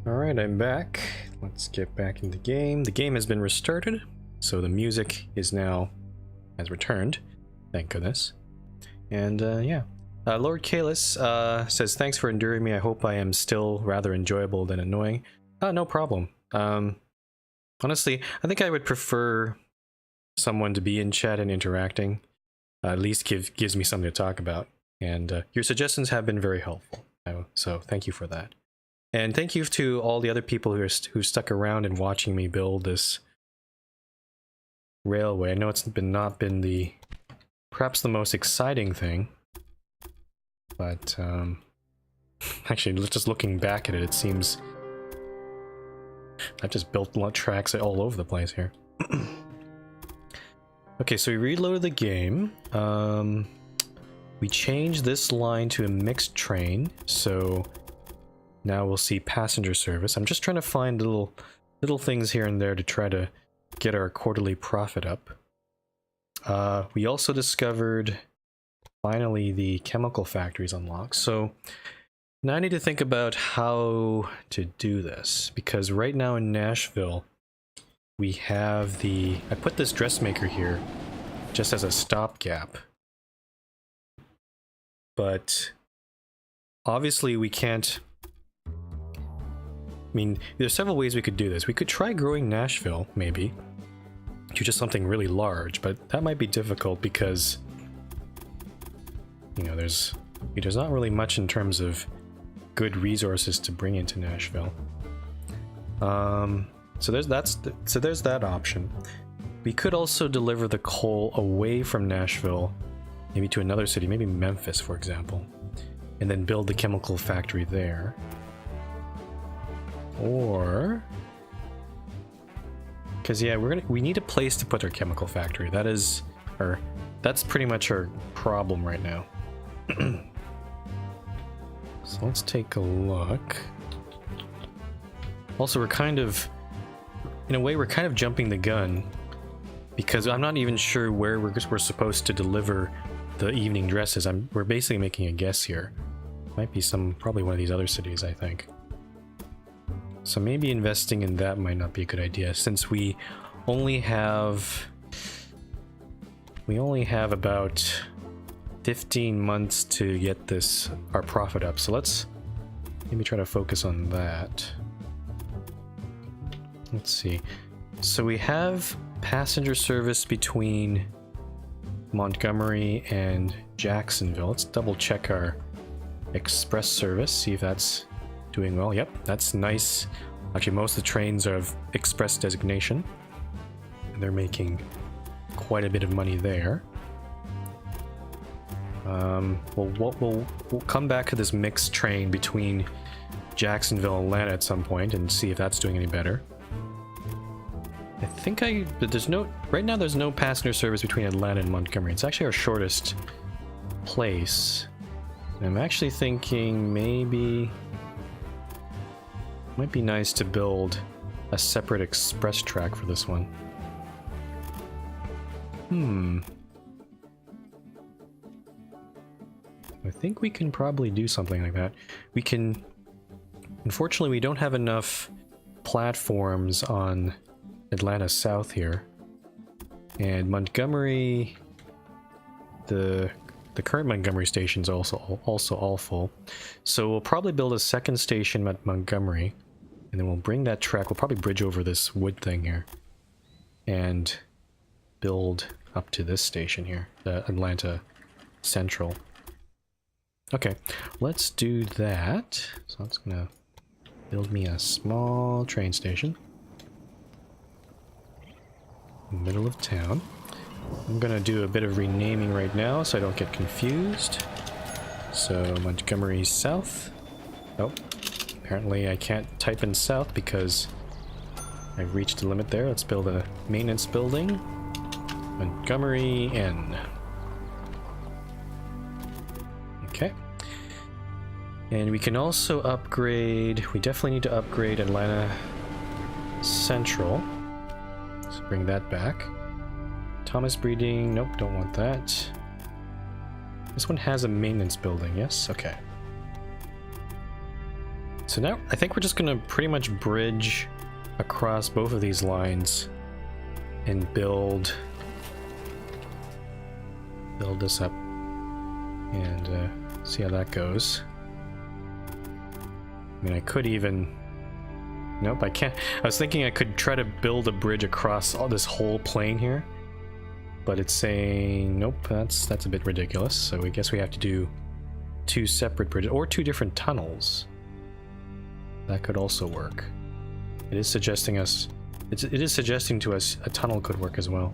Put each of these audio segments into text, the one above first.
Alright, I'm back. Let's get back in the game. The game has been restarted, so the music has returned. Thank goodness. And yeah. Lord Kalis says, thanks for enduring me. I hope I am still rather enjoyable than annoying. No problem. Honestly, I think I would prefer someone to be in chat and interacting. At least gives me something to talk about. And your suggestions have been very helpful. So thank you for that. And thank you to all the other people who stuck around and watching me build this railway. I know it's not been perhaps the most exciting thing, but actually, just looking back at it, it seems I've just built tracks all over the place here. Okay, so we reloaded the game. We changed this line to a mixed train, so now we'll see passenger service. I'm just trying to find little things here and there to try to get our quarterly profit up. We also discovered, finally, the chemical factories unlocked. So now I need to think about how to do this, because right now in Nashville, we have I put this dressmaker here just as a stopgap. But obviously we can't. I mean, there's several ways we could do this. We could try growing Nashville, maybe, to just something really large, but that might be difficult because, you know, there's not really much in terms of good resources to bring into Nashville. So there's that option. We could also deliver the coal away from Nashville, maybe to another city, maybe Memphis, for example, and then build the chemical factory there. Or, because yeah, we need a place to put our chemical factory. That's pretty much our problem right now. So let's take a look. Also, in a way, we're kind of jumping the gun, because I'm not even sure where we're supposed to deliver the evening dresses. We're basically making a guess here. Might be probably one of these other cities, I think. So maybe investing in that might not be a good idea, since we only have about 15 months to get our profit up. So let's maybe try to focus on that. Let's see. So we have passenger service between Montgomery and Jacksonville. Let's double check our express service, see if that's doing well. Yep, that's nice. Actually, most of the trains are of express designation, and they're making quite a bit of money there. We'll come back to this mixed train between Jacksonville and Atlanta at some point and see if that's doing any better. I think right now there's no passenger service between Atlanta and Montgomery. It's actually our shortest place. And I'm actually thinking maybe might be nice to build a separate express track for this one. I think we can probably do something like that. Unfortunately, we don't have enough platforms on Atlanta South here. And Montgomery, the current Montgomery station is also all full. So we'll probably build a second station at Montgomery, and then we'll bring that track. We'll probably bridge over this wood thing here and build up to this station here, the Atlanta Central. Okay, let's do that. So that's gonna build me a small train station in the middle of town. I'm gonna do a bit of renaming right now so I don't get confused. So Montgomery South. Oh, apparently I can't type in south because I've reached the limit there. Let's build a maintenance building. Montgomery N. Okay. And we can also upgrade. We definitely need to upgrade Atlanta Central. Let's bring that back. Thomas Breeding, nope, don't want that. This one has a maintenance building, yes? Okay. So now I think we're just gonna pretty much bridge across both of these lines and build this up and see how that goes. I mean, I could even... Nope, I can't. I was thinking I could try to build a bridge across all this whole plane here, but it's saying nope, that's a bit ridiculous. So I guess we have to do 2 separate bridges or 2 different tunnels. That could also work. It is suggesting us. It is suggesting to us a tunnel could work as well.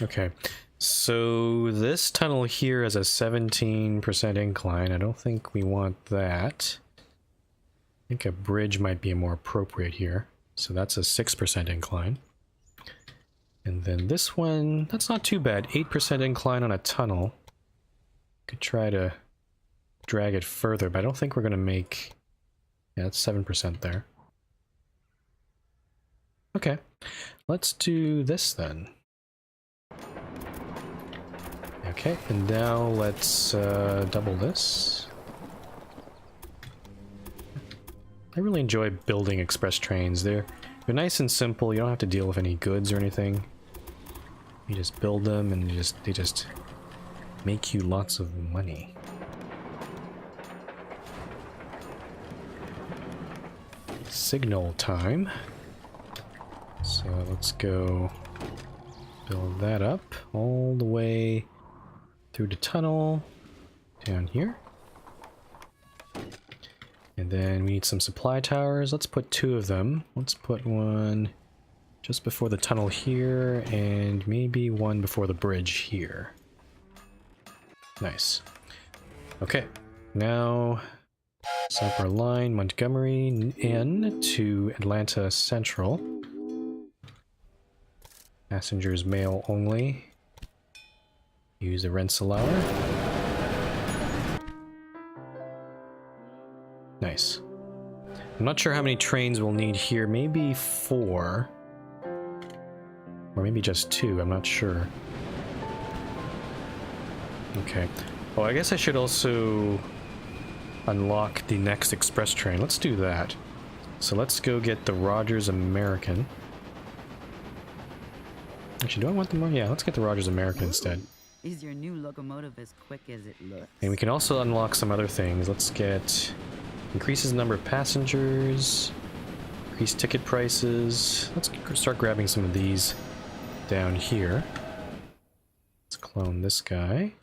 Okay, so this tunnel here has a 17% incline. I don't think we want that. I think a bridge might be more appropriate here. So that's a 6% incline. And then this one, that's not too bad. 8% incline on a tunnel. Could try to drag it further, but I don't think we're going to make... Yeah, that's 7% there. Okay, let's do this then. Okay, and now let's double this. I really enjoy building express trains. They're nice and simple. You don't have to deal with any goods or anything. You just build them and they just make you lots of money. Signal time. So let's go build that up all the way through the tunnel down here. And then we need some supply towers. Let's put 2 of them. Let's put one just before the tunnel here and maybe one before the bridge here. Nice. Okay, now set up our line, Montgomery N to Atlanta Central. Passengers mail only. Use the Rensselaer. Nice. I'm not sure how many trains we'll need here. Maybe 4. Or maybe just 2. I'm not sure. Okay. Oh, I guess I should also unlock the next express train. Let's do that. So let's go get the Rogers American. Actually, do I want the more? Yeah, let's get the Rogers American instead. Is your new locomotive as quick as it looks? And we can also unlock some other things. Let's get... Increases the number of passengers. Increase ticket prices. Let's start grabbing some of these down here. Let's clone this guy.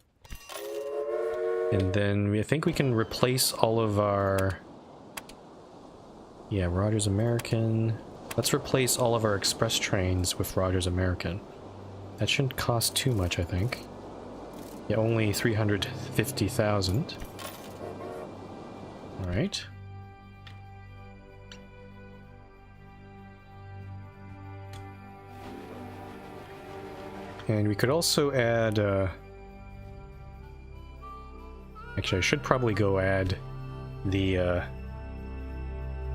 And then I think we can replace all of our... Yeah, Rogers American. Let's replace all of our express trains with Rogers American. That shouldn't cost too much, I think. Yeah, only 350,000. Alright. And we could also add, actually, I should probably go add the,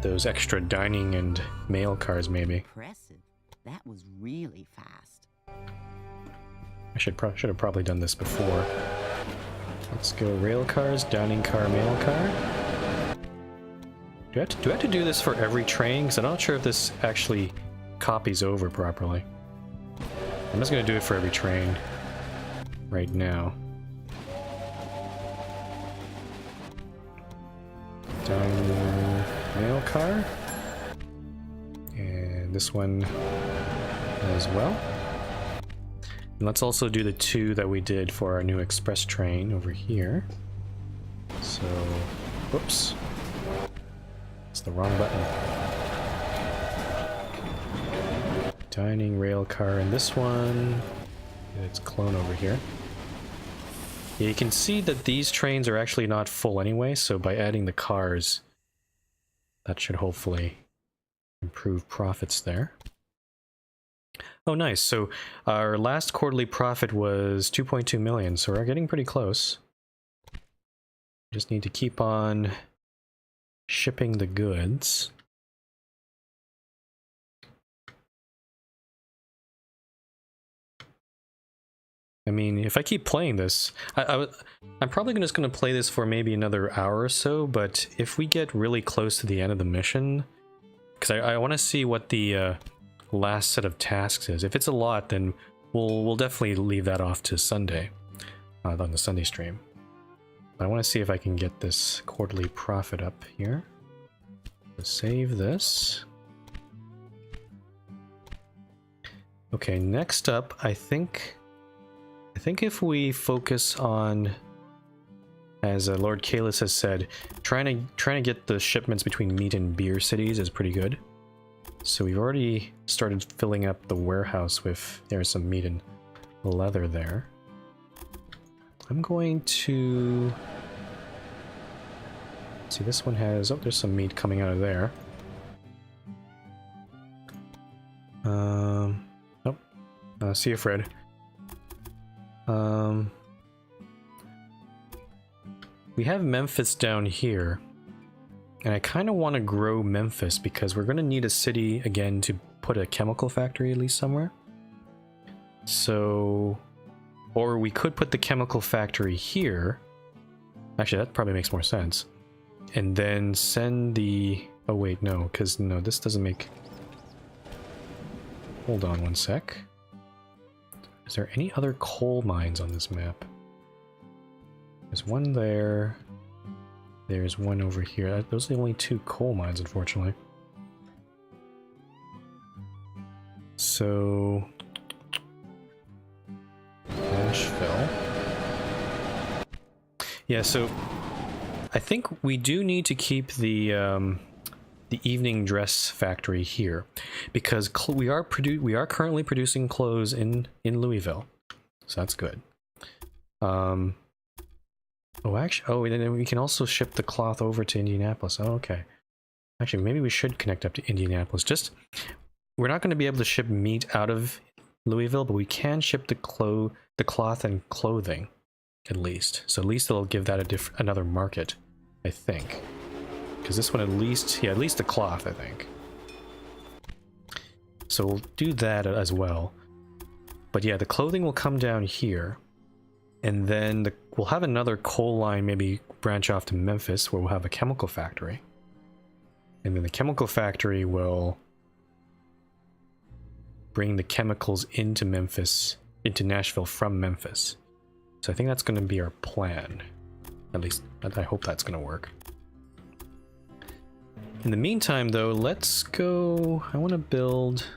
those extra dining and mail cars, maybe. Impressive. That was really fast. I should have probably done this before. Let's go rail cars, dining car, mail car. Do I have to do this for every train? Because I'm not sure if this actually copies over properly. I'm just going to do it for every train right now. Dining mail car. And this one as well. And let's also do the 2 that we did for our new express train over here. So, whoops. It's the wrong button. Dining rail car and this one. It's clone over here. Yeah, you can see that these trains are actually not full anyway, so by adding the cars, that should hopefully improve profits there. Oh, nice. So our last quarterly profit was 2.2 million, so we're getting pretty close. Just need to keep on shipping the goods. I mean, if I keep playing this, I'm probably just going to play this for maybe another hour or so, but if we get really close to the end of the mission, because I want to see what the last set of tasks is. If it's a lot, then we'll definitely leave that off to Sunday, on the Sunday stream. But I want to see if I can get this quarterly profit up here. Let's save this. Okay, next up, I think if we focus on, as Lord Kalis has said, trying to get the shipments between meat and beer cities is pretty good. So we've already started filling up the warehouse with, there's some meat and leather there. I'm going to see, this one has, oh, there's some meat coming out of there. See you, Fred. We have Memphis down here, and I kind of want to grow Memphis because we're going to need a city again to put a chemical factory at least somewhere. So, or we could put the chemical factory here. Actually, that probably makes more sense. And then send the, oh wait, no, because no, this doesn't make, hold on one sec. Is there any other coal mines on this map? There's one there. There's one over here. Those are the only two coal mines, unfortunately. So, Nashville. Yeah, so I think we do need to keep the evening dress factory here, because we are currently producing clothes in Louisville, so that's good. Oh, actually, oh, and then we can also ship the cloth over to Indianapolis. Oh, okay. Actually, maybe we should connect up to Indianapolis. Just, we're not going to be able to ship meat out of Louisville, but we can ship the cloth and clothing, at least. So at least it'll give that another market, I think. Because this one at least, yeah, at least the cloth, I think. So we'll do that as well. But yeah, the clothing will come down here. And then we'll have another coal line maybe branch off to Memphis, where we'll have a chemical factory. And then the chemical factory will bring the chemicals into Memphis, into Nashville from Memphis. So I think that's going to be our plan. At least, I hope that's going to work. In the meantime, though, let's go. I want to build.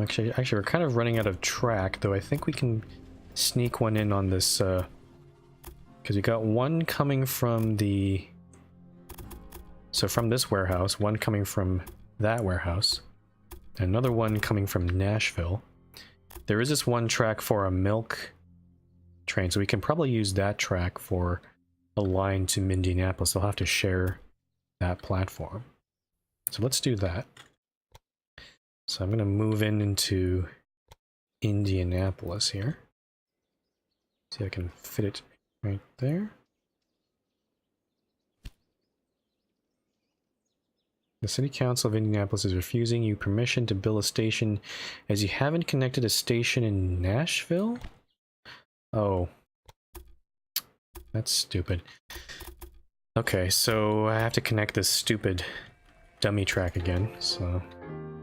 Actually, we're kind of running out of track, though. I think we can sneak one in on this, because we got one coming from the. So from this warehouse, one coming from that warehouse, another one coming from Nashville. There is this one track for a milk train, so we can probably use that track for a line to Indianapolis. They'll have to share that platform. So let's do that. So I'm going to move into Indianapolis here. See if I can fit it right there. The City Council of Indianapolis is refusing you permission to build a station as you haven't connected a station in Nashville? Oh. That's stupid. Okay, so I have to connect this stupid dummy track again, so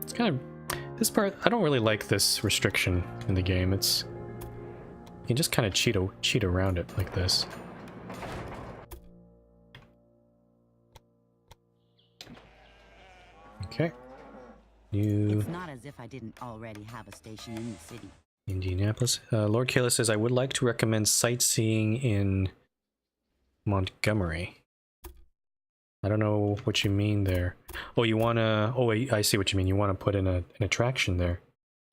it's kind of, this part, I don't really like this restriction in the game. It's, you can just kind of cheat around it like this. Okay. It's not as if I didn't already have a station in the city. Indianapolis. Lord Kayla says, I would like to recommend sightseeing in Montgomery. I don't know what you mean there. Oh, you want to... Oh, I see what you mean. You want to put in an attraction there.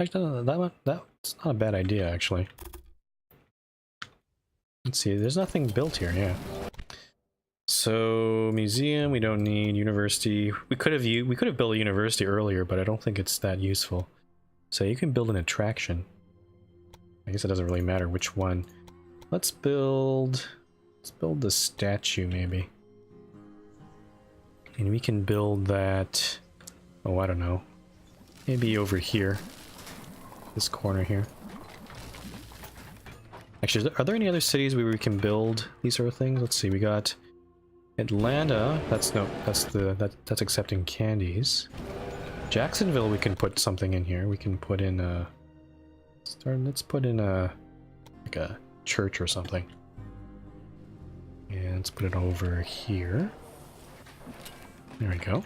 Actually, no, that's not a bad idea, actually. Let's see. There's nothing built here, yeah. So, museum, we don't need. University. We could have built a university earlier, but I don't think it's that useful. So you can build an attraction. I guess it doesn't really matter which one. Let's build the statue, maybe. And we can build that, oh, I don't know, maybe over here, this corner here. Actually, are there any other cities where we can build these sort of things? Let's see. We got Atlanta. That's that's accepting candies. Jacksonville, we can put something in here. We can put in a let's put in a like a church or something. And let's put it over here. There we go.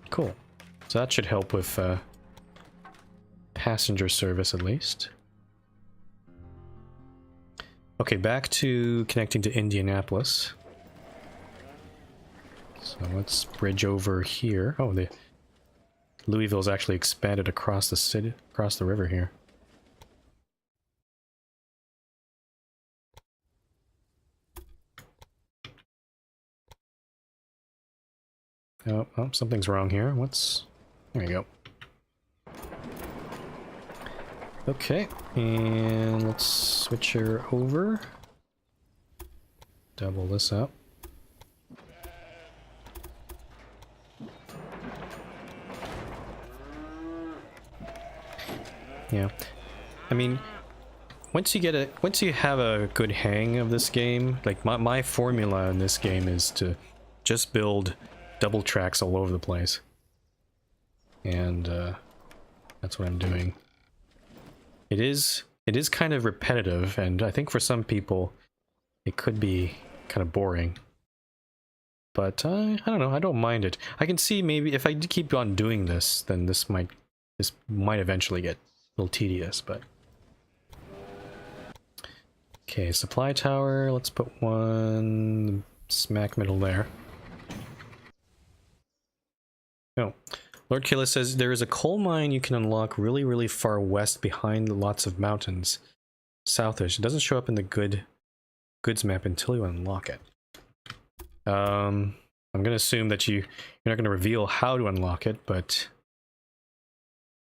Cool. So that should help with passenger service at least. Okay, back to connecting to Indianapolis. So let's bridge over here. Oh, the Louisville's actually expanded across the city, across the river here. Oh, something's wrong here. There we go. Okay, and let's switch her over. Double this up. Yeah, I mean, once you have a good hang of this game, like my formula in this game is to just build double tracks all over the place, and that's what I'm doing. It is kind of repetitive, and I think for some people it could be kind of boring. But I don't know, I don't mind it. I can see maybe if I keep on doing this, then this might eventually get a little tedious, but... Okay, supply tower, let's put one smack middle there. Oh, Lord Kayla says there is a coal mine you can unlock really, really far west behind lots of mountains. Southish. It doesn't show up in the goods map until you unlock it. I'm gonna assume that you're not gonna reveal how to unlock it, but...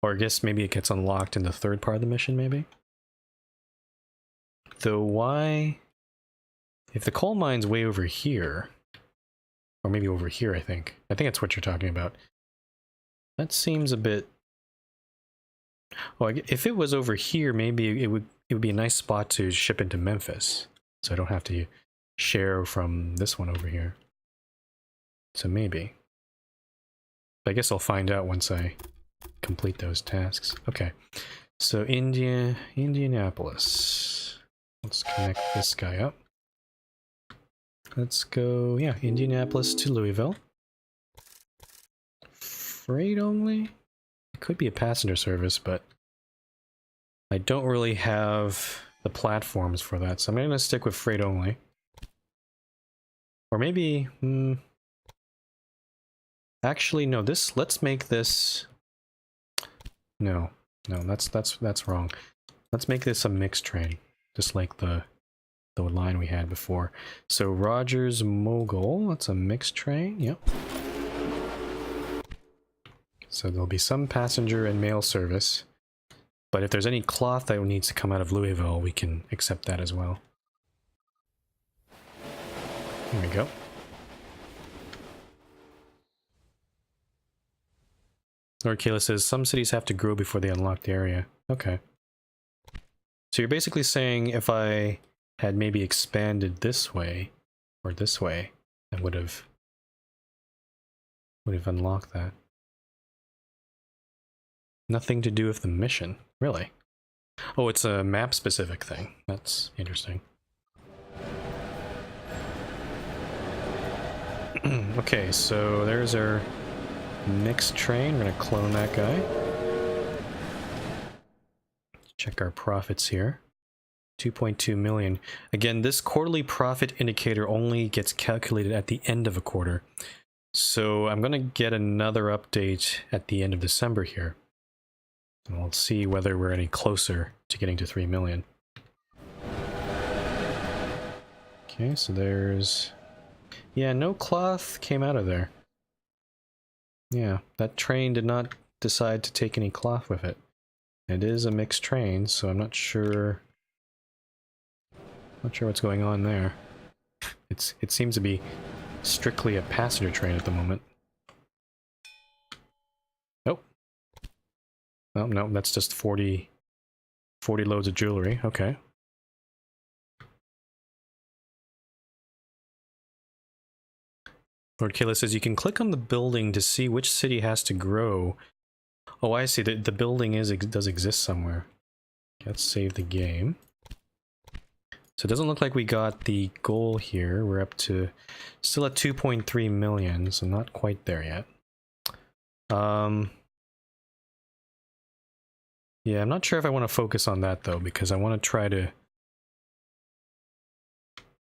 Or I guess maybe it gets unlocked in the third part of the mission, maybe? Though why... If the coal mine's way over here... Or maybe over here, I think. I think that's what you're talking about. That seems a bit... Oh, if it was over here, maybe it would be a nice spot to ship into Memphis. So I don't have to share from this one over here. So maybe. I guess I'll find out once I complete those tasks. Okay. So Indianapolis. Let's connect this guy up. Let's go, yeah, Indianapolis to Louisville. Freight only? It could be a passenger service, but I don't really have the platforms for that, so I'm gonna stick with freight only. Or maybe, actually, no, let's make this... No, that's wrong. Let's make this a mixed train, just like the line we had before. So Rogers Mogul, that's a mixed train, yep. So there'll be some passenger and mail service, but if there's any cloth that needs to come out of Louisville, we can accept that as well. There we go. Lord Kayla says, some cities have to grow before they unlock the area. Okay. So you're basically saying if I had maybe expanded this way, or this way, I would have unlocked that. Nothing to do with the mission, really. Oh, it's a map-specific thing. That's interesting. Okay, so there's our mixed train. We're gonna clone that guy. Check our profits here. 2.2 million. Again, this quarterly profit indicator only gets calculated at the end of a quarter. So I'm gonna get another update at the end of December here. And we'll see whether we're any closer to getting to 3 million. Okay, so there's... Yeah, no cloth came out of there. Yeah, that train did not decide to take any cloth with it. It is a mixed train, so I'm not sure... Not sure what's going on there. It seems to be strictly a passenger train at the moment. Oh. Oh, no, that's just 40 loads of jewelry. Okay. Lord Kayla says you can click on the building to see which city has to grow. Oh, I see. The building does exist somewhere. Let's save the game. So it doesn't look like we got the goal here. We're up to still at 2.3 million, so not quite there yet. Yeah, I'm not sure if I want to focus on that though, because I want to try to.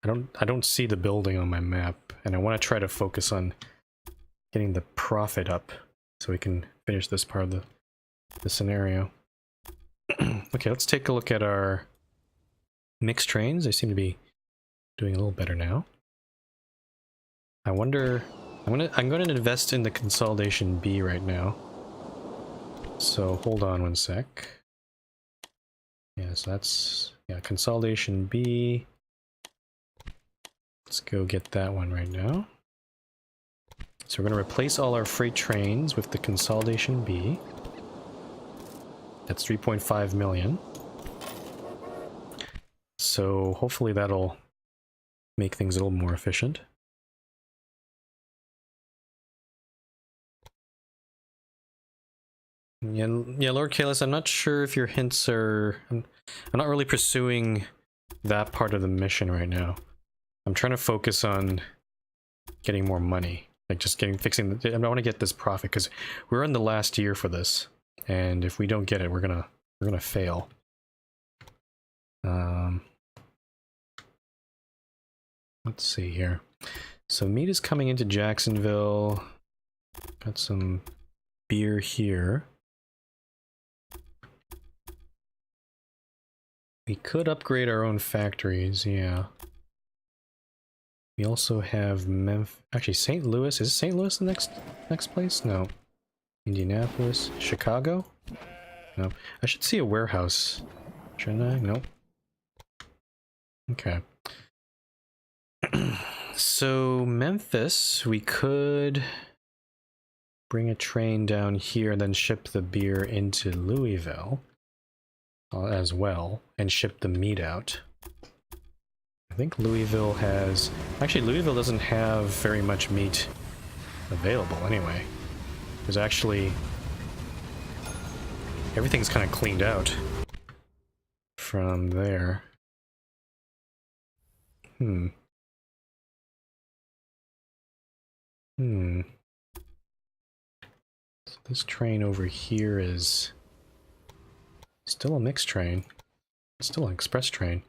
I don't see the building on my map, and I want to try to focus on getting the profit up so we can finish this part of the scenario. Okay, let's take a look at our mixed trains. They seem to be doing a little better now. I wonder. I'm going to invest in the consolidation B right now. So hold on one sec. Yeah, so that's consolidation B. Let's go get that one right now. So we're going to replace all our freight trains with the consolidation B. That's 3.5 million. So hopefully that'll make things a little more efficient. Yeah, Lord Kalis, I'm not sure if your hints are... I'm not really pursuing that part of the mission right now. I'm trying to focus on getting more money. Like just fixing I want to get this profit because we're in the last year for this. And if we don't get it, we're gonna fail. Let's see here. So meat is coming into Jacksonville. Got some beer here. We could upgrade our own factories, yeah. We also have actually St. Louis. Is St. Louis the next place? No. Indianapolis, Chicago? No. I should see a warehouse. Shouldn't I? Nope. Okay. So Memphis, we could bring a train down here and then ship the beer into Louisville as well, and ship the meat out. I think Louisville has... Actually, Louisville doesn't have very much meat available anyway. There's actually... Everything's kind of cleaned out from there. So this train over here is still a mixed train. It's still an express train.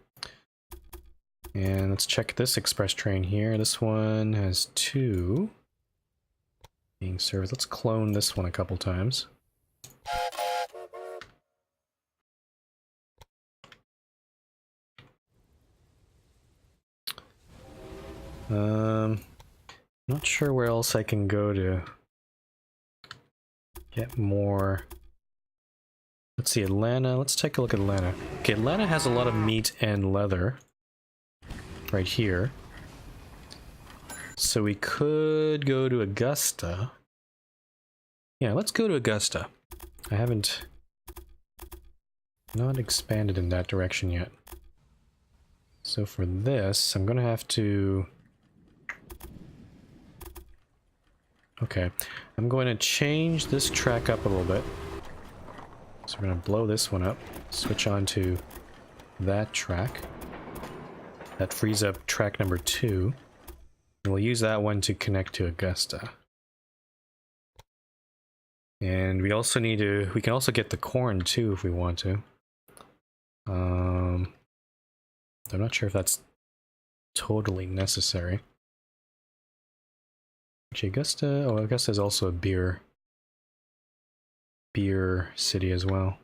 And let's check this express train here. This one has 2 being served. Let's clone this one a couple times. Not sure where else I can go to get more. Let's see, Atlanta. Let's take a look at Atlanta. Okay, Atlanta has a lot of meat and leather right here. So we could go to Augusta. Yeah, let's go to Augusta. I haven't not expanded in that direction yet. So for this, I'm gonna have to... Okay, I'm going to change this track up a little bit. So we're gonna blow this one up, switch on to that track. That frees up track number 2. And we'll use that one to connect to Augusta. And we also need to... We can also get the corn too if we want to. I'm not sure if that's totally necessary. Actually, Augusta... Oh, Augusta is also a beer city as well.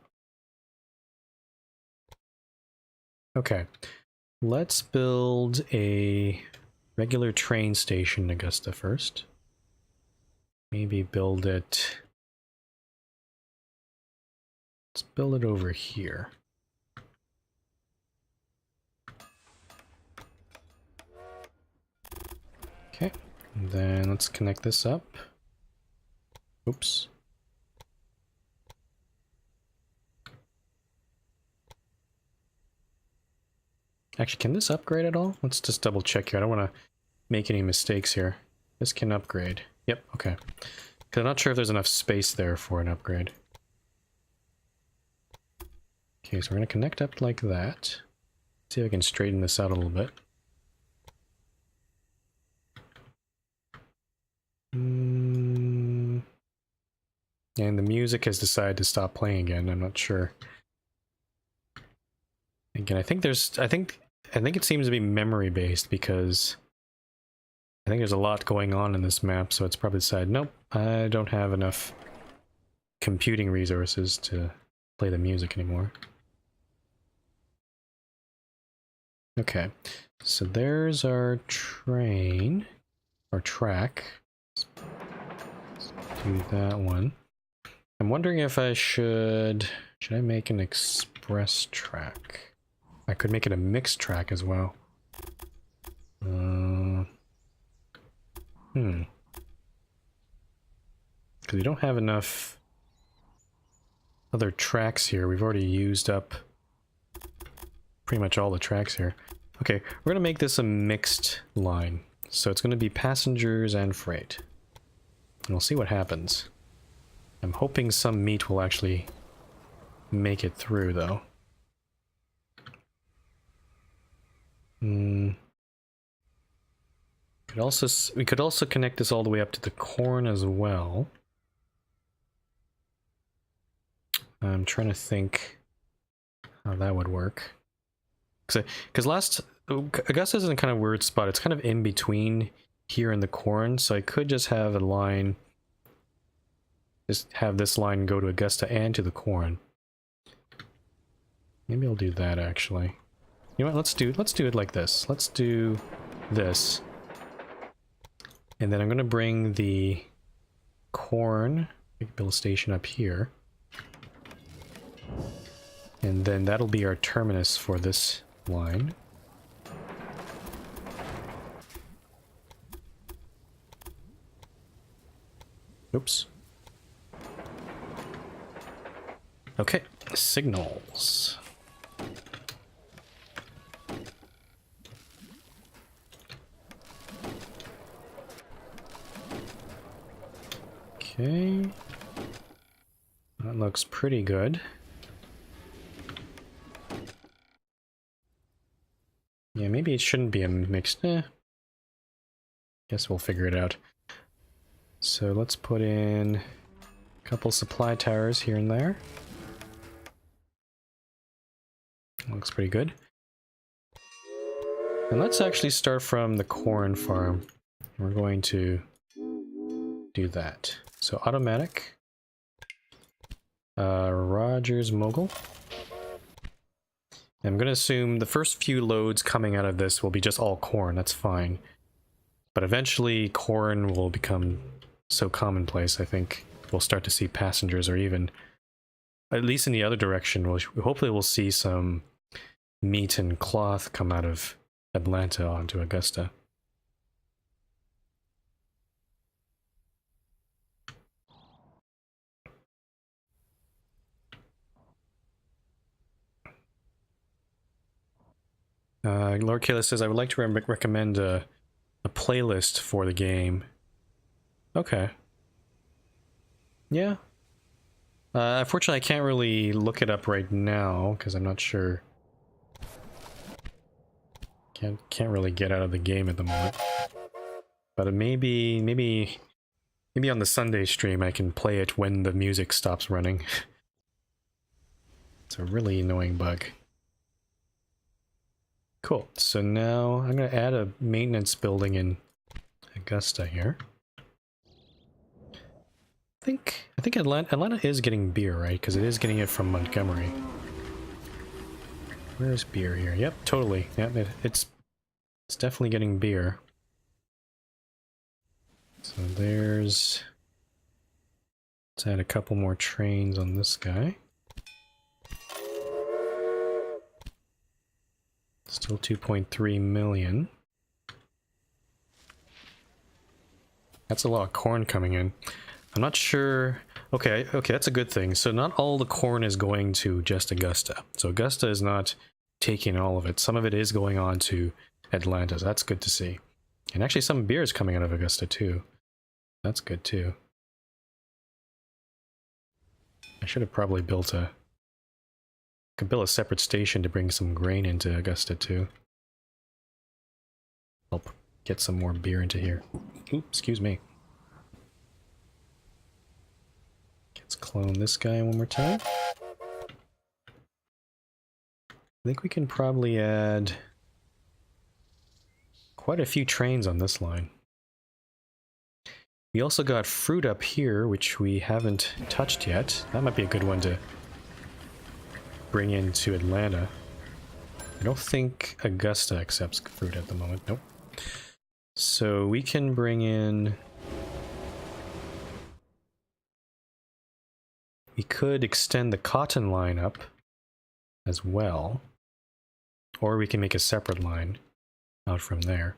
Okay. Let's build a regular train station in Augusta first. Maybe build it... Let's build it over here. Okay, and then let's connect this up. Oops. Actually, can this upgrade at all? Let's just double check here. I don't want to make any mistakes here. This can upgrade. Yep, okay. 'Cause I'm not sure if there's enough space there for an upgrade. Okay, so we're gonna connect up like that. See if I can straighten this out a little bit. And the music has decided to stop playing again. I'm not sure. Again, I think it seems to be memory based because I think there's a lot going on in this map, so it's probably decided, nope, I don't have enough computing resources to play the music anymore. Okay, so there's our train, or track. Let's do that one. I'm wondering if I should I make an express track? I could make it a mixed track as well. Because we don't have enough other tracks here. We've already used up pretty much all the tracks here. Okay, we're gonna make this a mixed line. So it's gonna be passengers and freight. And we'll see what happens. I'm hoping some meat will actually make it through, though. We could also connect this all the way up to the corn as well. I'm trying to think how that would work. Because Augusta's in a kind of weird spot. It's kind of in between here and the corn, so I could just have a line. Just have this line go to Augusta and to the corn. Maybe I'll do that actually. You know what? Let's do it like this. Let's do this. And then I'm gonna bring the corn, build a station up here. And then that'll be our terminus for this line. Oops. Okay, signals. Okay. That looks pretty good. Yeah, maybe it shouldn't be a mixed... Guess we'll figure it out. So let's put in a couple supply towers here and there. Looks pretty good. And let's actually start from the corn farm. We're going to do that. So automatic. Rogers Mogul. I'm going to assume the first few loads coming out of this will be just all corn. That's fine. But eventually corn will become so commonplace, I think we'll start to see passengers, or even, at least in the other direction, hopefully we'll see some meat and cloth come out of Atlanta onto Augusta. Lord Kayla says, I would like to recommend a playlist for the game. Okay. Yeah. Unfortunately, I can't really look it up right now, because I'm not sure. Can't really get out of the game at the moment. But maybe on the Sunday stream I can play it when the music stops running. It's a really annoying bug. Cool. So now I'm going to add a maintenance building in Augusta here. I think Atlanta is getting beer, right? Because it is getting it from Montgomery. Where's beer here? Yep, totally. Yep, it's definitely getting beer. So let's add a couple more trains on this guy. Still 2.3 million. That's a lot of corn coming in. I'm not sure... Okay, that's a good thing. So not all the corn is going to just Augusta. So Augusta is not taking all of it. Some of it is going on to Atlanta. So that's good to see. And actually some beer is coming out of Augusta too. That's good too. I should have probably built a... could build a separate station to bring some grain into Augusta too. Help get some more beer into here. Oops, excuse me. Let's clone this guy one more time. I think we can probably add quite a few trains on this line. We also got fruit up here, which we haven't touched yet. That might be a good one to bring into Atlanta. I don't think Augusta accepts fruit at the moment. Nope. So we can bring in... we could extend the cotton line up as well. Or we can make a separate line out from there.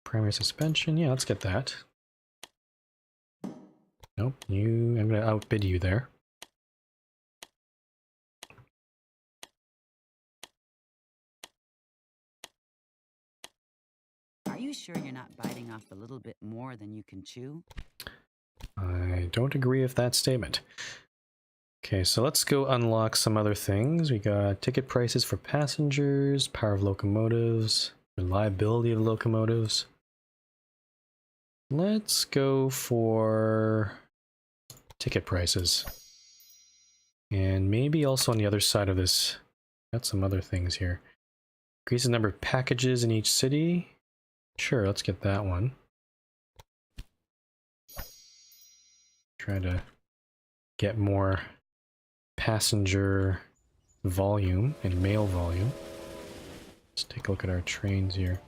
Primary suspension, yeah, let's get that. Nope, I'm gonna outbid you there. Are you sure you're not biting off a little bit more than you can chew? I don't agree with that statement. Okay, so let's go unlock some other things. We got ticket prices for passengers, power of locomotives, reliability of locomotives. Let's go for ticket prices. And maybe also on the other side of this, got some other things here. Increase the number of packages in each city. Sure, let's get that one. Try to get more passenger volume and mail volume. Let's take a look at our trains here.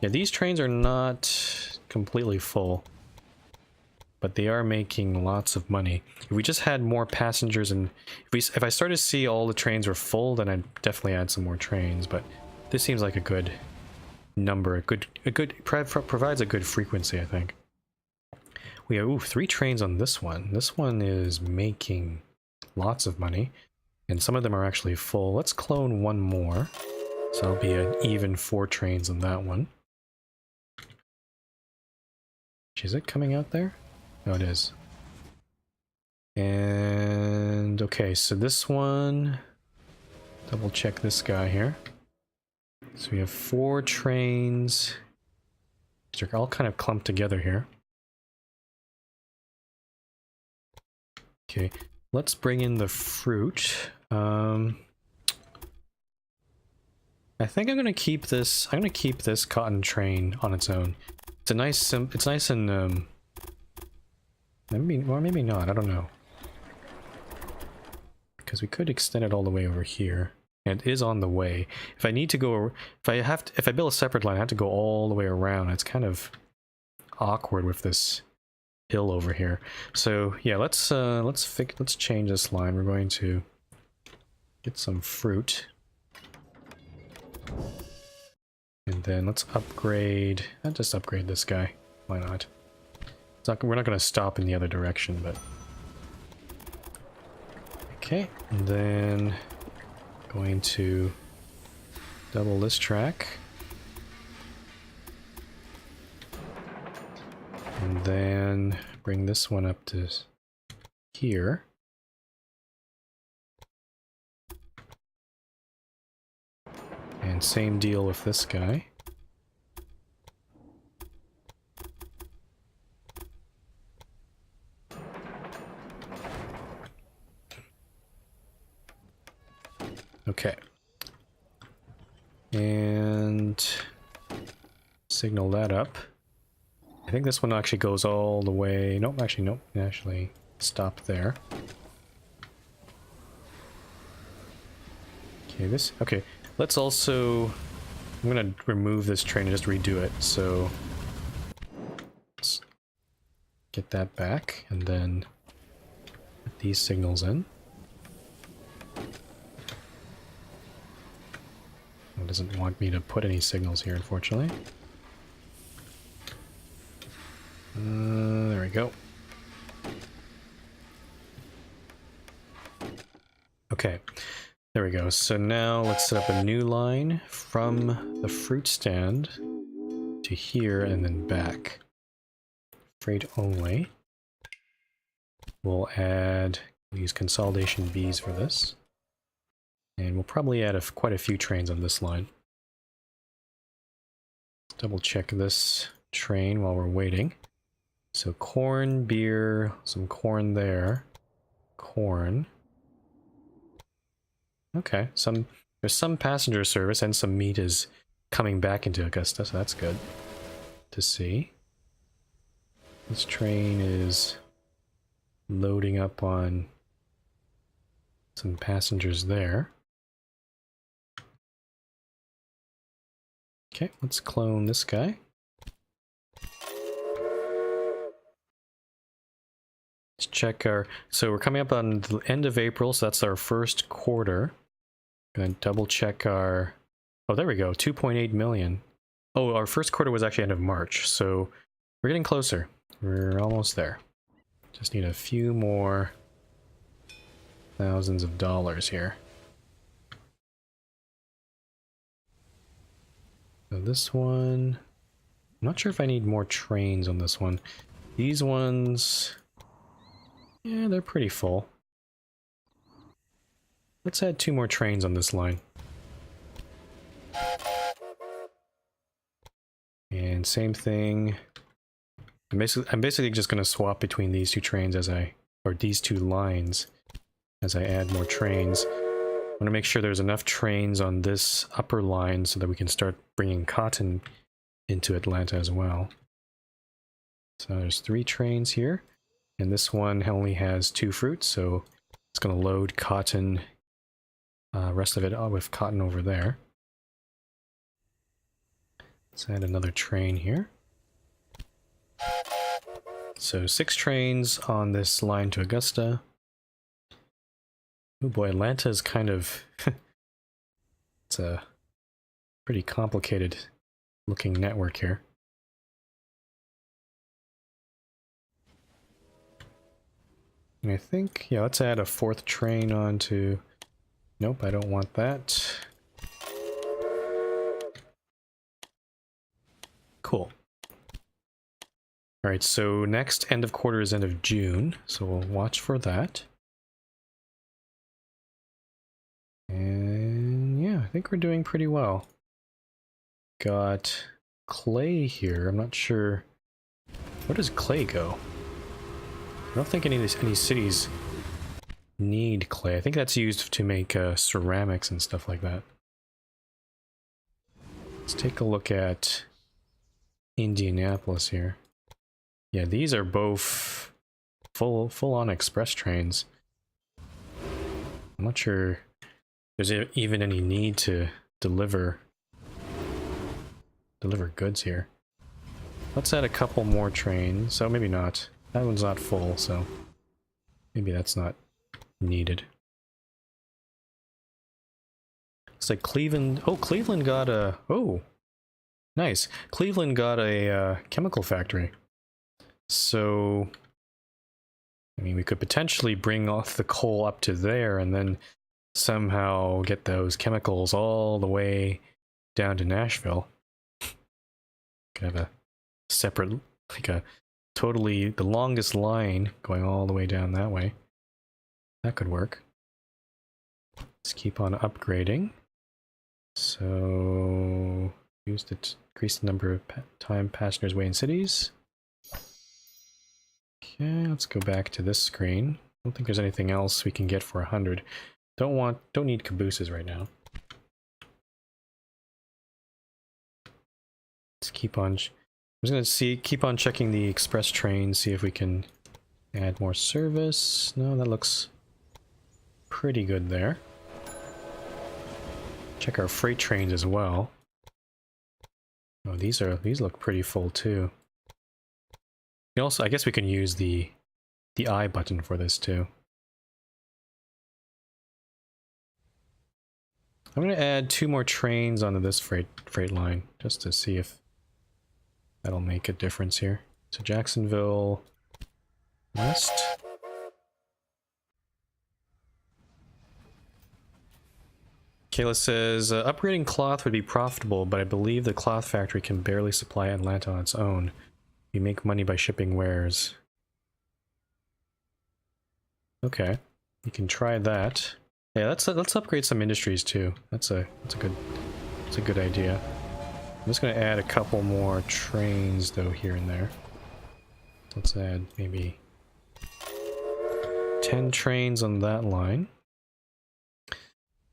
Yeah, these trains are not completely full, but they are making lots of money. If we just had more passengers, and if I started to see all the trains were full, then I'd definitely add some more trains. But this seems like a good number, provides a good frequency, I think. We have 3 trains on this one. This one is making lots of money, and some of them are actually full. Let's clone one more, so that'll be an even 4 trains on that one. Is it coming out there? No, it is. And okay, so this one, double check this guy here. So we have 4 trains. They're all kind of clumped together here. Okay, let's bring in the fruit. I think I'm gonna keep this. I'm gonna keep this cotton train on its own. It's a nice. It's nice and maybe, or maybe not. I don't know. Because we could extend it all the way over here, and it is on the way. If I need to go, if I build a separate line, I have to go all the way around. It's kind of awkward with this hill over here. So yeah, let's change this line. We're going to get some fruit. And then let's upgrade, I'll just upgrade this guy. Why not? We're not going to stop in the other direction, but... Okay, and then going to double this track. And then bring this one up to here. And same deal with this guy. Okay. And signal that up. I think this one actually goes all the way. Nope, actually, nope. Actually, stop there. Okay, this. Okay, let's also. I'm gonna remove this train and just redo it. So let's get that back, and then put these signals in. It doesn't want me to put any signals here, unfortunately. There we go. Okay, there we go. So now let's set up a new line from the fruit stand to here and then back. Freight only. We'll add these consolidation Bs for this. And we'll probably add quite a few trains on this line. Double check this train while we're waiting. So corn, beer, some corn there. Corn. Okay, there's some passenger service and some meat is coming back into Augusta, so that's good to see. This train is loading up on some passengers there. Okay, let's clone this guy. Let's check so we're coming up on the end of April, so that's our first quarter. Gonna double check oh, there we go, 2.8 million. Oh, our first quarter was actually end of March, so we're getting closer. We're almost there. Just need a few more thousands of dollars here. So this one, I'm not sure if I need more trains on this one. These ones, yeah, they're pretty full. Let's add 2 more trains on this line. And same thing. I'm basically just going to swap between these 2 trains or these 2 lines as I add more trains. I want to make sure there's enough trains on this upper line so that we can start bringing cotton into Atlanta as well. So there's 3 trains here, and this one only has 2 fruits, so it's going to load cotton, rest of it with cotton over there. Let's add another train here. So 6 trains on this line to Augusta. Oh boy, Atlanta is kind of... it's a pretty complicated looking network here. And I think, yeah, let's add a 4th train onto... Nope, I don't want that. Cool. Alright, so next end of quarter is end of June, so we'll watch for that. And yeah, I think we're doing pretty well. Got clay here. I'm not sure. Where does clay go? I don't think any cities need clay. I think that's used to make ceramics and stuff like that. Let's take a look at Indianapolis here. Yeah, these are both full-on express trains. I'm not sure there's even any need to deliver goods here. Let's add a couple more trains. So maybe not. That one's not full, so maybe that's not needed. It's like Cleveland. Oh, Cleveland got a... Oh, nice. Cleveland got a chemical factory. So, I mean, we could potentially bring off the coal up to there and then somehow get those chemicals all the way down to Nashville. Could have a separate, like a totally, the longest line going all the way down that way. That could work. Let's keep on upgrading. So, use to increase the number of time passengers wait in cities. Okay, let's go back to this screen. I don't think there's anything else we can get for 100. Don't need cabooses right now. Let's keep on. I'm just gonna keep on checking the express train, see if we can add more service. No, that looks pretty good there. Check our freight trains as well. Oh, these look pretty full too. Also, I guess we can use the I button for this too. I'm going to add 2 more trains onto this freight line just to see if that'll make a difference here. So Jacksonville West. Kayla says, upgrading cloth would be profitable, but I believe the cloth factory can barely supply Atlanta on its own. We make money by shipping wares. Okay, you can try that. Yeah, let's upgrade some industries too. That's a good idea. I'm just gonna add a couple more trains though here and there. Let's add maybe 10 trains on that line.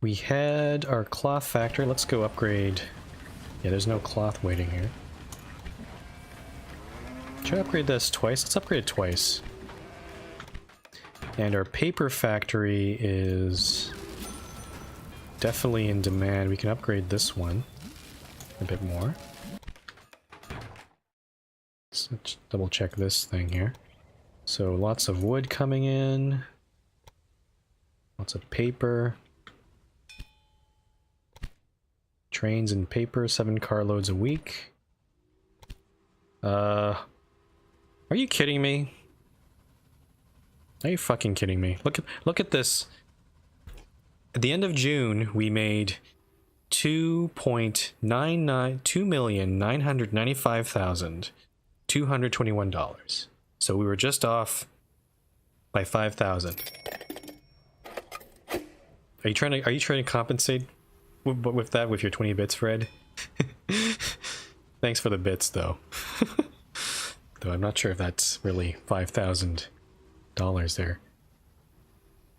We had our cloth factory. Let's go upgrade. Yeah, there's no cloth waiting here. Should I upgrade this twice? Let's upgrade it twice. And our paper factory is definitely in demand. We can upgrade this one a bit more. Let's double check this thing here. So lots of wood coming in. Lots of paper. Trains and paper, 7 carloads a week. Are you kidding me? Are you fucking kidding me? Look at this. At the end of June, we made $2,995,221. So we were just off by 5,000. Are you trying to compensate with that with your 20 bits, Fred? Thanks for the bits, though. Though I'm not sure if that's really $5,000 there.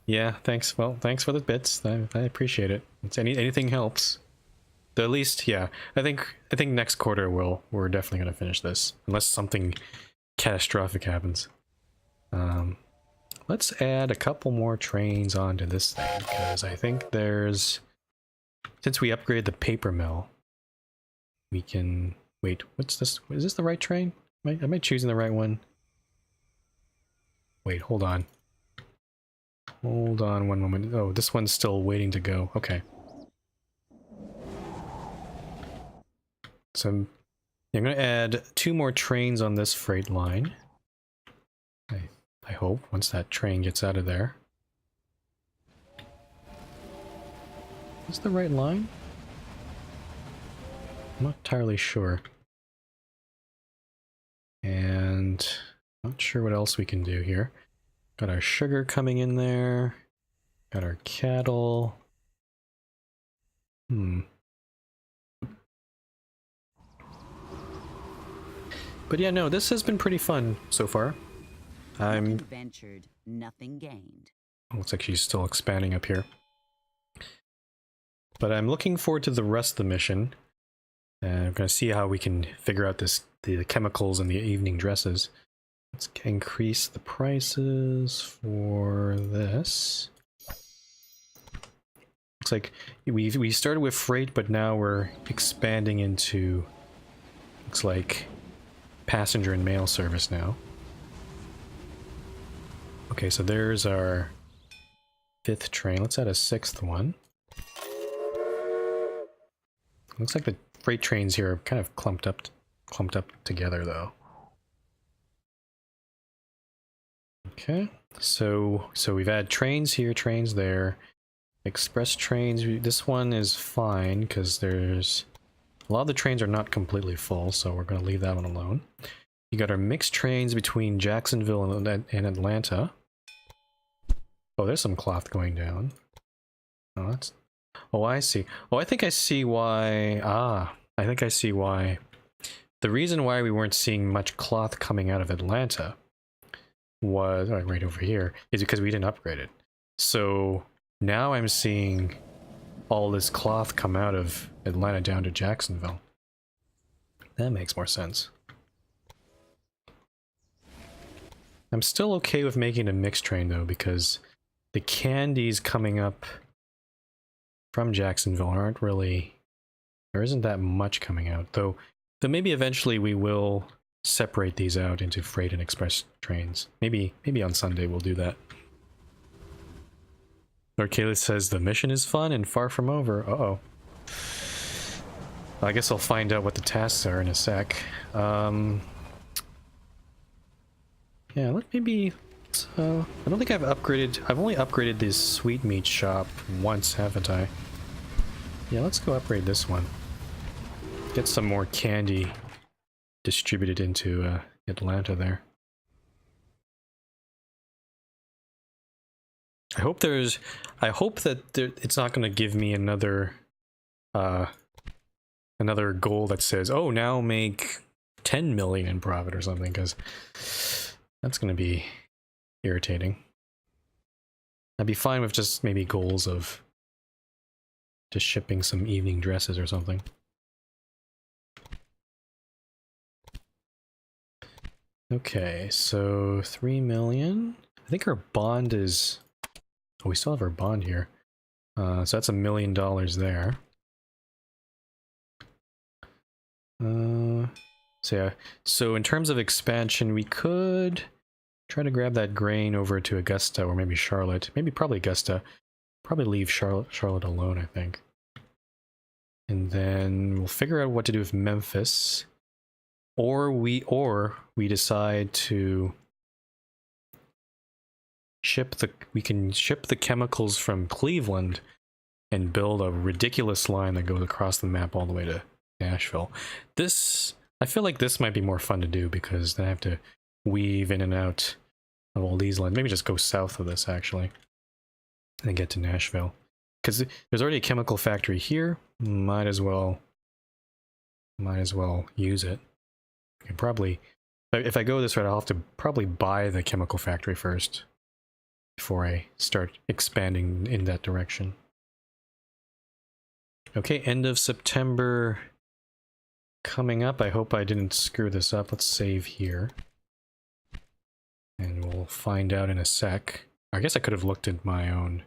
Yeah, thanks. Well, thanks for the bits. I appreciate it. Anything helps. Though at least, yeah. I think next quarter we're definitely gonna finish this, unless something catastrophic happens. Let's add a couple more trains onto this thing because I think there's. Since we upgraded the paper mill, we can wait. What's this? Is this the right train? Am I choosing the right one? Wait, hold on. Hold on one moment. Oh, this one's still waiting to go. Okay. So I'm going to add 2 more trains on this freight line. I hope, once that train gets out of there. Is this the right line? I'm not entirely sure. And not sure what else we can do here. Got our sugar coming in there. Got our cattle. But yeah, no, this has been pretty fun so far. Nothing ventured, nothing gained. Looks like she's still expanding up here. But I'm looking forward to the rest of the mission. I'm gonna see how we can figure out the chemicals and the evening dresses. Let's increase the prices for this. Looks like we started with freight, but now we're expanding into, looks like, passenger and mail service now. Okay, so there's our 5th train. Let's add a 6th one. Looks like the freight trains here are kind of clumped up together, though. Okay, so we've had trains here, trains there, express trains. This one is fine because there's a lot of the trains are not completely full, so we're going to leave that one alone. You got our mixed trains between Jacksonville and Atlanta. Oh, there's some cloth going down. Oh, that's. Oh, I see. Oh, I think I see why. I think I see why. The reason why we weren't seeing much cloth coming out of Atlanta was right over here is because we didn't upgrade it. So now I'm seeing all this cloth come out of Atlanta down to Jacksonville. That makes more sense. I'm still okay with making a mixed train though, because the candies coming up from Jacksonville aren't really, there isn't that much coming out, though maybe eventually we will separate these out into freight and express trains. Maybe on Sunday we'll do that. Lord Kayla says the mission is fun and far from over. Uh-oh. I guess I'll find out what the tasks are in a sec. Yeah, maybe. I don't think I've only upgraded this sweetmeat shop once, haven't I? Yeah, let's go upgrade this one. Get some more candy distributed into Atlanta there. I hope that it's not going to give me another goal that says, oh, now make 10 million in profit or something, because that's going to be irritating. I'd be fine with just maybe goals of just shipping some evening dresses or something. Okay, so 3 million. I think our bond is... Oh, we still have our bond here. So that's $1 million there. So yeah, so in terms of expansion, we could try to grab that grain over to Augusta, or maybe Charlotte. Probably Augusta. Probably leave Charlotte alone, I think. And then we'll figure out what to do with Memphis. Or we decide to we can ship the chemicals from Cleveland and build a ridiculous line that goes across the map all the way to Nashville. I feel like this might be more fun to do, because then I have to weave in and out of all these lines. Maybe just go south of this, actually, and get to Nashville. Because there's already a chemical factory here. Might as well use it. I can probably, if I go this route, I'll have to probably buy the chemical factory first before I start expanding in that direction. Okay, end of September coming up. I hope I didn't screw this up. Let's save here. And we'll find out in a sec. I guess I could have looked at my own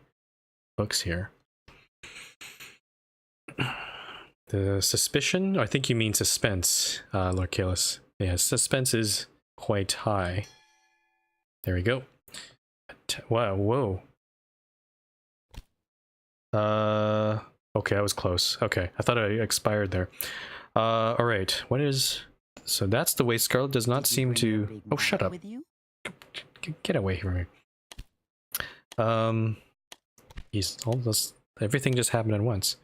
books here. The suspicion? I think you mean suspense, Lord Kalis. Yeah, suspense is quite high. There we go. Wow, whoa. Okay, I was close. Okay, I thought I expired there. Alright, what is... So that's the way Scarlet does not seem to... Oh, shut up. Get away from me. Everything just happened at once.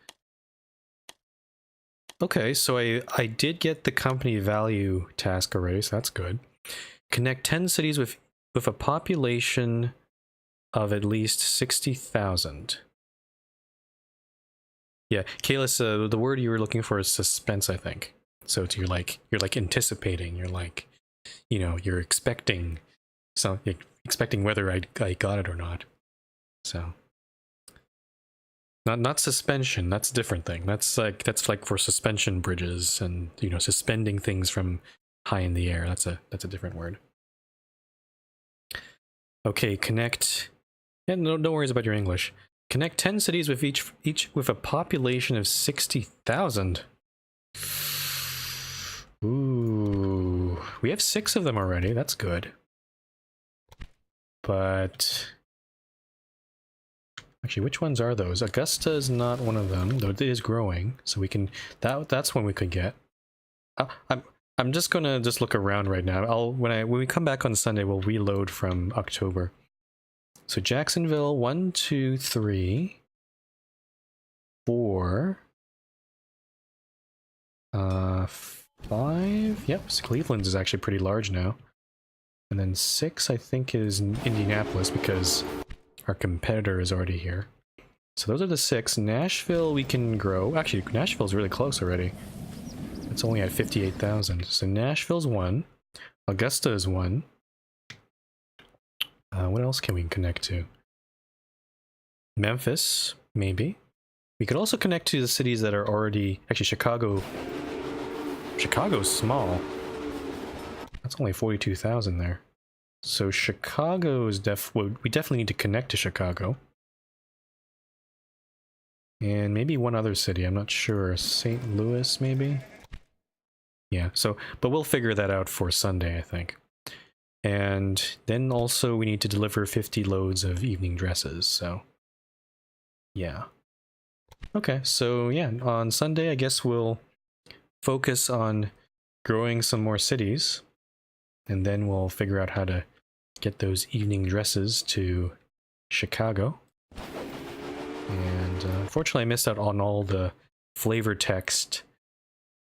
Okay, so I did get the company value task already, so that's good. Connect 10 cities with a population of at least 60,000. Yeah, Kalis, the word you were looking for is suspense, I think. So you're like anticipating, you're like, you know, you're expecting whether I got it or not. So not suspension, that's a different thing. That's like for suspension bridges and, you know, suspending things from high in the air. That's a different word. Okay, connect. Yeah, no worries about your English. Connect 10 cities with each with a population of 60,000. Ooh, we have 6 of them already. That's good. But actually, which ones are those? Augusta is not one of them, though it is growing. So we can that's one we could get. I'm just gonna look around right now. When we come back on Sunday, we'll reload from October. So Jacksonville, 1, 2, 3, 4, 5. Yep, so Cleveland is actually pretty large now. And then 6, I think, is Indianapolis, because our competitor is already here. So those are the 6. Nashville we can grow. Actually, Nashville's really close already. It's only at 58,000. So Nashville's 1. Augusta is 1. What else can we connect to? Memphis, maybe. We could also connect to the cities that are already... Actually, Chicago. Chicago's small. That's only 42,000 there. So Chicago is we definitely need to connect to Chicago. And maybe one other city, I'm not sure. St. Louis, maybe? Yeah, so... But we'll figure that out for Sunday, I think. And then also we need to deliver 50 loads of evening dresses, so... Yeah. Okay, so yeah, on Sunday I guess we'll focus on growing some more cities. And then we'll figure out how to get those evening dresses to Chicago. And unfortunately I missed out on all the flavor text,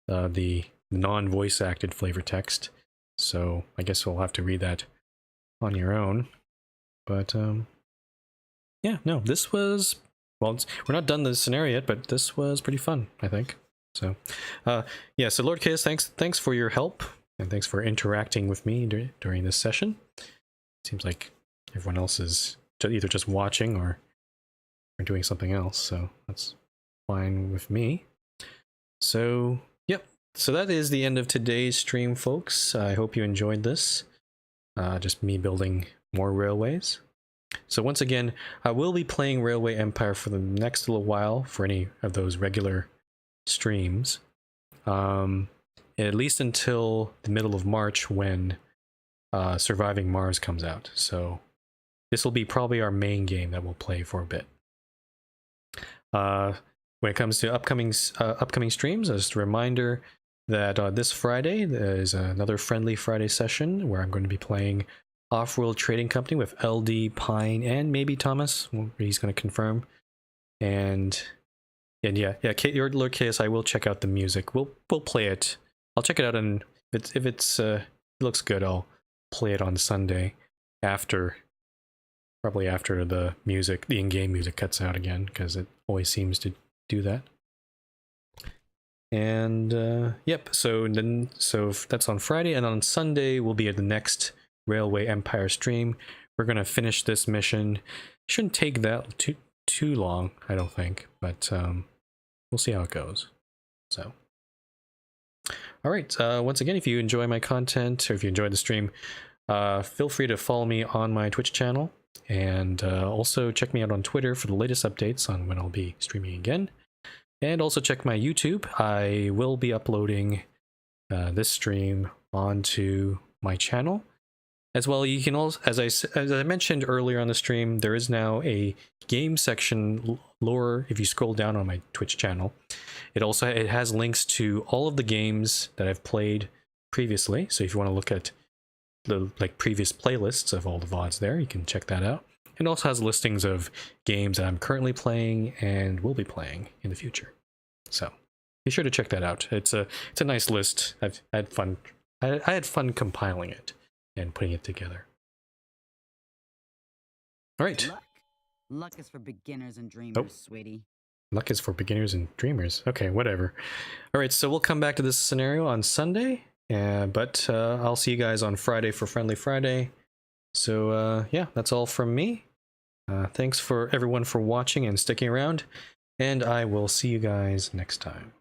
the non-voice acted flavor text. So I guess we'll have to read that on your own. But yeah, no, this was, well, we're not done the scenario yet, but this was pretty fun, I think. So yeah, so Lord Chaos, thanks for your help, and thanks for interacting with me during this session. Seems like everyone else is either just watching or doing something else, so that's fine with me. So yep, so that is the end of today's stream, folks. I hope you enjoyed this. Just me building more railways. So once again, I will be playing Railway Empire for the next little while for any of those regular streams, at least until the middle of March when Surviving Mars comes out. So this will be probably our main game that we'll play for a bit. When it comes to upcoming streams, just a reminder that this Friday there's another Friendly Friday session where I'm going to be playing Off-World Trading Company with LD, Pine, and maybe Thomas. He's going to confirm. And yeah, Lord Chaos, I will check out the music. We'll play it. I'll check it out, and if it looks good, I'll play it on Sunday probably after the in-game music cuts out again, because it always seems to do that. And yep, so that's on Friday, and on Sunday we'll be at the next Railway Empire stream. We're gonna finish this mission. Shouldn't take that too long, I don't think, but we'll see how it goes. So all right, once again, if you enjoy my content or if you enjoyed the stream, feel free to follow me on my Twitch channel, and also check me out on Twitter for the latest updates on when I'll be streaming again. And also check my YouTube. I will be uploading this stream onto my channel as well. You can also, as I mentioned earlier on the stream, there is now a game section lower if you scroll down on my Twitch channel. It has links to all of the games that I've played previously. So if you want to look at the previous playlists of all the VODs there, you can check that out. It also has listings of games that I'm currently playing and will be playing in the future. So be sure to check that out. It's a nice list. I had fun compiling it and putting it together. All right. Luck is for beginners and dreamers, sweetie. Luck is for beginners and dreamers. Okay, whatever. All right, so we'll come back to this scenario on Sunday, but I'll see you guys on Friday for Friendly Friday. So yeah, that's all from me. Thanks for everyone for watching and sticking around, and I will see you guys next time.